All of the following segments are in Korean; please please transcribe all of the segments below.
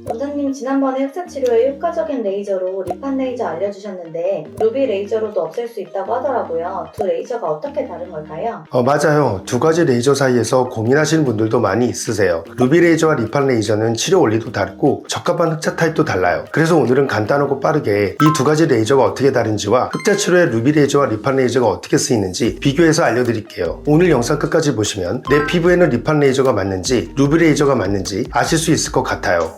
원장님, 지난번에 흑자 치료에 효과적인 레이저로 리판 레이저 알려주셨는데 루비 레이저로도 없앨 수 있다고 하더라고요. 두 레이저가 어떻게 다른 걸까요? 맞아요. 두 가지 레이저 사이에서 고민하시는 분들도 많이 있으세요. 루비 레이저와 리판 레이저는 치료 원리도 다르고 적합한 흑자 타입도 달라요. 그래서 오늘은 간단하고 빠르게 이 두 가지 레이저가 어떻게 다른지와 흑자 치료에 루비 레이저와 리판 레이저가 어떻게 쓰이는지 비교해서 알려드릴게요. 오늘 영상 끝까지 보시면 내 피부에는 리판 레이저가 맞는지 루비 레이저가 맞는지 아실 수 있을 것 같아요.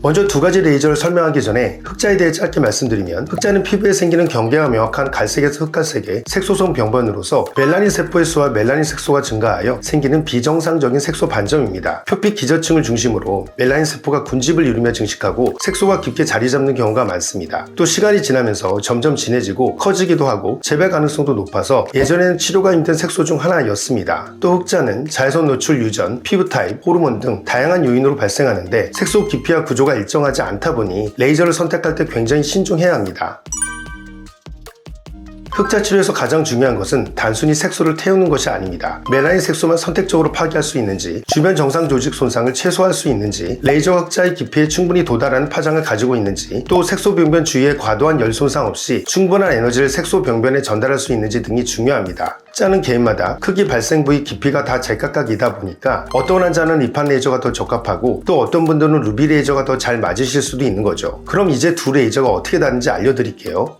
먼저 두 가지 레이저를 설명하기 전에 흑자에 대해 짧게 말씀드리면, 흑자는 피부에 생기는 경계가 명확한 갈색에서 흑갈색의 색소성 병변으로서 멜라닌 세포의 수와 멜라닌 색소가 증가하여 생기는 비정상적인 색소 반점입니다. 표피 기저층을 중심으로 멜라닌 세포가 군집을 이루며 증식하고 색소가 깊게 자리 잡는 경우가 많습니다. 또 시간이 지나면서 점점 진해지고 커지기도 하고 재발 가능성도 높아서 예전에는 치료가 힘든 색소 중 하나였습니다. 또 흑자는 자외선 노출 유전, 피부 타입, 호르몬 등 다양한 요인으로 발생하는데 색소 깊이와 구조가 일정하지 않다 보니 레이저를 선택할 때 굉장히 신중해야 합니다. 흑자 치료에서 가장 중요한 것은 단순히 색소를 태우는 것이 아닙니다. 멜라닌 색소만 선택적으로 파괴할 수 있는지, 주변 정상 조직 손상을 최소화할 수 있는지, 레이저 흑자의 깊이에 충분히 도달하는 파장을 가지고 있는지, 또 색소 병변 주위에 과도한 열 손상 없이 충분한 에너지를 색소 병변에 전달할 수 있는지 등이 중요합니다. 흑자는 개인마다 크기, 발생 부위, 깊이가 다 제각각이다 보니까 어떤 환자는 리판 레이저가 더 적합하고 또 어떤 분들은 루비 레이저가 더 잘 맞으실 수도 있는 거죠. 그럼 이제 두 레이저가 어떻게 다른지 알려드릴게요.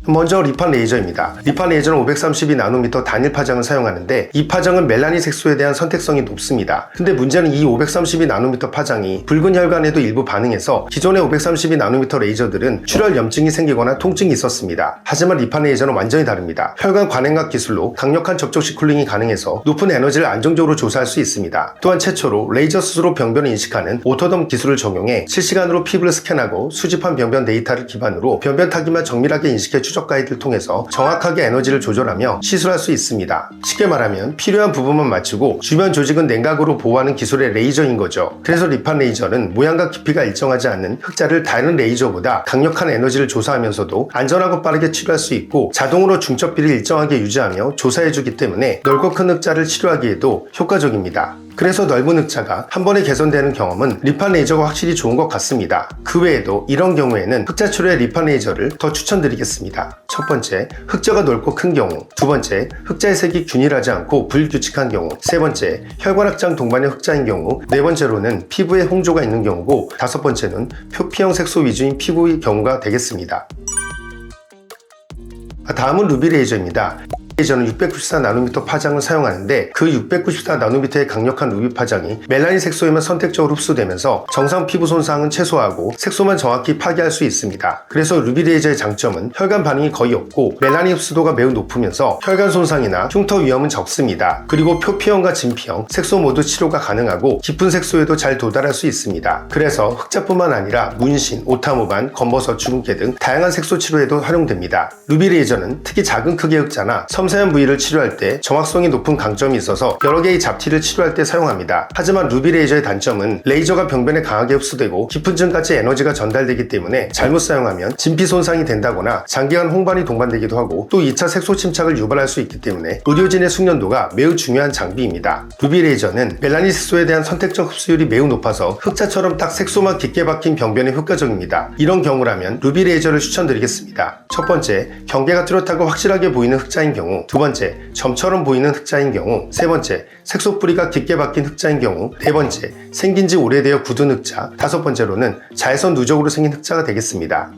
먼저 리판 레이저입니다. 리판 레이저는 532나노미터 단일 파장을 사용하는데 이 파장은 멜라닌 색소에 대한 선택성이 높습니다. 근데 문제는 이 532나노미터 파장이 붉은 혈관에도 일부 반응해서 기존의 532나노미터 레이저들은 출혈 염증이 생기거나 통증이 있었습니다. 하지만 리판 레이저는 완전히 다릅니다. 혈관 관행각 기술로 강력한 접촉식 쿨링이 가능해서 높은 에너지를 안정적으로 조사할 수 있습니다. 또한 최초로 레이저 스스로 병변을 인식하는 오토덤 기술을 적용해 실시간으로 피부를 스캔하고 수집한 병변 데이터를 기반으로 병변 타깃만 정밀하게 인식해 추적 가이드를 통해서 정확하게 에너지를 조절하며 시술할 수 있습니다. 쉽게 말하면 필요한 부분만 맞추고 주변 조직은 냉각으로 보호하는 기술의 레이저인 거죠. 그래서 리판 레이저는 모양과 깊이가 일정하지 않는 흑자를 다른 레이저보다 강력한 에너지를 조사하면서도 안전하고 빠르게 치료할 수 있고 자동으로 중첩비를 일정하게 유지하며 조사해주기 때문에 넓고 큰 흑자를 치료하기에도 효과적입니다. 그래서 넓은 흑자가 한 번에 개선되는 경험은 리판 레이저가 확실히 좋은 것 같습니다. 그 외에도 이런 경우에는 흑자 치료의 리판 레이저를 더 추천드리겠습니다. 첫 번째, 흑자가 넓고 큰 경우. 두 번째, 흑자의 색이 균일하지 않고 불규칙한 경우. 세 번째, 혈관 확장 동반의 흑자인 경우. 네 번째로는 피부에 홍조가 있는 경우고, 다섯 번째는 표피형 색소 위주인 피부의 경우가 되겠습니다. 다음은 루비 레이저입니다. 레이저는 694나노미터 파장을 사용하는데 그 694나노미터의 강력한 루비 파장이 멜라닌 색소에만 선택적으로 흡수되면서 정상 피부 손상은 최소화하고 색소만 정확히 파괴할 수 있습니다. 그래서 루비 레이저의 장점은 혈관 반응이 거의 없고 멜라닌 흡수도가 매우 높으면서 혈관 손상이나 흉터 위험은 적습니다. 그리고 표피형과 진피형, 색소 모두 치료가 가능하고 깊은 색소에도 잘 도달할 수 있습니다. 그래서 흑자뿐만 아니라 문신, 오타 모반, 검버섯, 주근깨 등 다양한 색소 치료에도 활용됩니다. 루비 레이저는 특히 작은 크기의 흑자나 섬세한 부위를 치료할 때 정확성이 높은 강점이 있어서 여러 개의 잡티를 치료할 때 사용합니다. 하지만 루비 레이저의 단점은 레이저가 병변에 강하게 흡수되고 깊은 층까지 에너지가 전달되기 때문에 잘못 사용하면 진피 손상이 된다거나 장기간 홍반이 동반되기도 하고 또 2차 색소 침착을 유발할 수 있기 때문에 의료진의 숙련도가 매우 중요한 장비입니다. 루비 레이저는 멜라닌 색소에 대한 선택적 흡수율이 매우 높아서 흑자처럼 딱 색소만 깊게 박힌 병변에 효과적입니다. 이런 경우라면 루비 레이저를 추천드리겠습니다. 첫 번째, 경계가 뚜렷하고 확실하게 보이는 흑자인 경우. 두 번째, 점처럼 보이는 흑자인 경우. 세 번째, 색소 뿌리가 깊게 박힌 흑자인 경우. 네 번째, 생긴 지 오래되어 굳은 흑자. 다섯 번째로는 자외선 누적으로 생긴 흑자가 되겠습니다.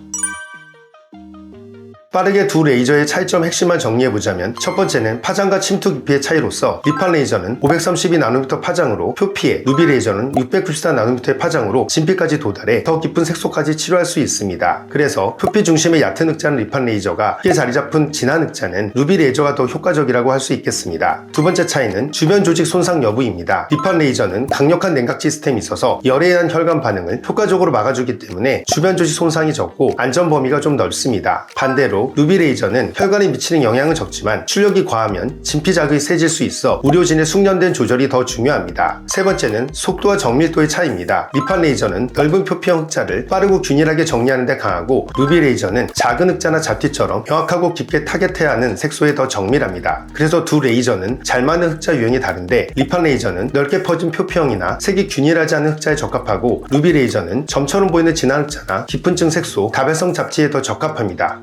빠르게 두 레이저의 차이점 핵심만 정리해보자면, 첫 번째는 파장과 침투 깊이의 차이로서 리판 레이저는 532나노미터 파장으로 표피에, 루비 레이저는 694나노미터의 파장으로 진피까지 도달해 더 깊은 색소까지 치료할 수 있습니다. 그래서 표피 중심의 얕은 흑자는 리판 레이저가 깊게 자리 잡은 진한 흑자는 루비 레이저가 더 효과적이라고 할 수 있겠습니다. 두 번째 차이는 주변 조직 손상 여부입니다. 리판 레이저는 강력한 냉각 시스템이 있어서 열에 의한 혈관 반응을 효과적으로 막아주기 때문에 주변 조직 손상이 적고 안전 범위가 좀 넓습니다. 반대로 번째로 루비 레이저는 혈관에 미치는 영향은 적지만 출력이 과하면 진피자극이 세질 수 있어 의료진의 숙련된 조절이 더 중요합니다. 세 번째는 속도와 정밀도의 차이입니다. 리판 레이저는 넓은 표피형 흑자를 빠르고 균일하게 정리하는 데 강하고 루비 레이저는 작은 흑자나 잡티처럼 명확하고 깊게 타겟해야 하는 색소에 더 정밀합니다. 그래서 두 레이저는 잘 맞는 흑자 유형이 다른데 리판 레이저는 넓게 퍼진 표피형이나 색이 균일하지 않은 흑자에 적합하고 루비 레이저는 점처럼 보이는 진한 흑자나 깊은 층 색소, 다발성 잡티에 더 적합합니다.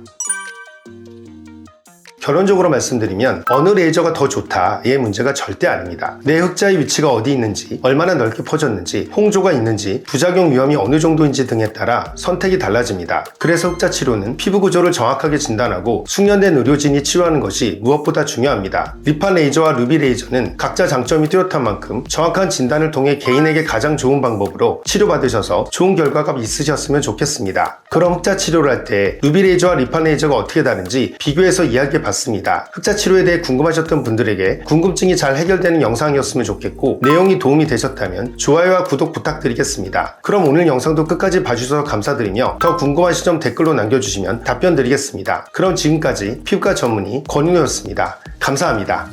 결론적으로 말씀드리면 어느 레이저가 더 좋다의 문제가 절대 아닙니다. 내 흑자의 위치가 어디 있는지, 얼마나 넓게 퍼졌는지, 홍조가 있는지, 부작용 위험이 어느 정도인지 등에 따라 선택이 달라집니다. 그래서 흑자 치료는 피부 구조를 정확하게 진단하고 숙련된 의료진이 치료하는 것이 무엇보다 중요합니다. 리판 레이저와 루비 레이저는 각자 장점이 뚜렷한 만큼 정확한 진단을 통해 개인에게 가장 좋은 방법으로 치료받으셔서 좋은 결과가 있으셨으면 좋겠습니다. 그럼 흑자 치료를 할 때 루비 레이저와 리판 레이저가 어떻게 다른지 비교해서 이야기해봤습니다. 흑자 치료에 대해 궁금하셨던 분들에게 궁금증이 잘 해결되는 영상이었으면 좋겠고 내용이 도움이 되셨다면 좋아요와 구독 부탁드리겠습니다. 그럼 오늘 영상도 끝까지 봐주셔서 감사드리며 더 궁금하신 점 댓글로 남겨주시면 답변 드리겠습니다. 그럼 지금까지 피부과 전문의 권윤호였습니다. 감사합니다.